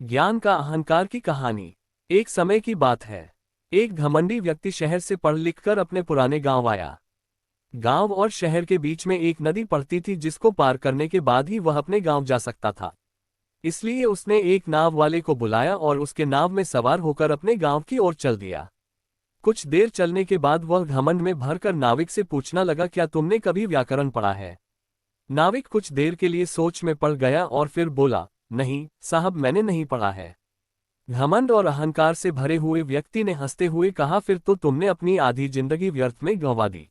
ज्ञान का अहंकार की कहानी। एक समय की बात है। एक घमंडी व्यक्ति शहर से पढ़ लिख कर अपने पुराने गांव आया। गांव और शहर के बीच में एक नदी पड़ती थी जिसको पार करने के बाद ही वह अपने गांव जा सकता था। इसलिए उसने एक नाव वाले को बुलाया और उसके नाव में सवार होकर अपने गांव की ओर चल दिया। कुछ देर चलने के बाद वह घमंड में भरकर नाविक से पूछना लगा, क्या तुमने कभी व्याकरण पढ़ा है? नाविक कुछ देर के लिए सोच में पड़ गया और फिर बोला, नहीं साहब, मैंने नहीं पढ़ा है। घमंड और अहंकार से भरे हुए व्यक्ति ने हंसते हुए कहा, फिर तो तुमने अपनी आधी जिंदगी व्यर्थ में गंवा दी।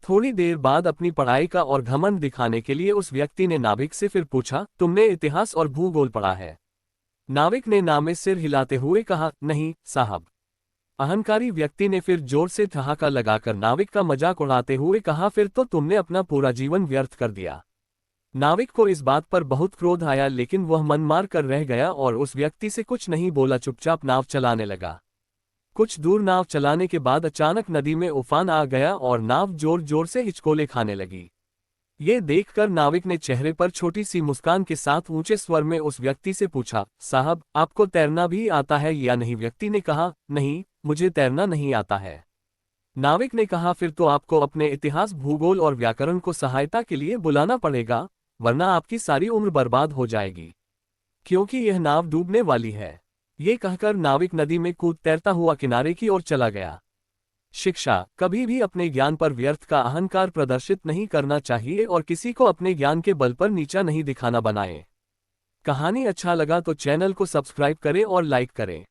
थोड़ी देर बाद अपनी पढ़ाई का और घमंड दिखाने के लिए उस व्यक्ति ने नाविक से फिर पूछा, तुमने इतिहास और भूगोल पढ़ा है? नाविक ने ना में सिर हिलाते हुए कहा, नहीं साहब। अहंकारी व्यक्ति ने फिर जोर से ठहाका लगाकर नाविक का मजाक उड़ाते हुए कहा, फिर तो तुमने अपना पूरा जीवन व्यर्थ कर दिया। नाविक को इस बात पर बहुत क्रोध आया, लेकिन वह मन मार कर रह गया और उस व्यक्ति से कुछ नहीं बोला, चुपचाप नाव चलाने लगा। कुछ दूर नाव चलाने के बाद अचानक नदी में उफान आ गया और नाव जोर जोर से हिचकोले खाने लगी। ये देखकर नाविक ने चेहरे पर छोटी सी मुस्कान के साथ ऊंचे स्वर में उस व्यक्ति से पूछा, साहब आपको तैरना भी आता है या नहीं? व्यक्ति ने कहा, नहीं, मुझे तैरना नहीं आता है। नाविक ने कहा, फिर तो आपको अपने इतिहास, भूगोल और व्याकरण को सहायता के लिए बुलाना पड़ेगा, वरना आपकी सारी उम्र बर्बाद हो जाएगी, क्योंकि यह नाव डूबने वाली है। ये कहकर नाविक नदी में कूद तैरता हुआ किनारे की ओर चला गया। शिक्षा: कभी भी अपने ज्ञान पर व्यर्थ का अहंकार प्रदर्शित नहीं करना चाहिए और किसी को अपने ज्ञान के बल पर नीचा नहीं दिखाना बनाए। कहानी अच्छा लगा तो चैनल को सब्सक्राइब करें और लाइक करें।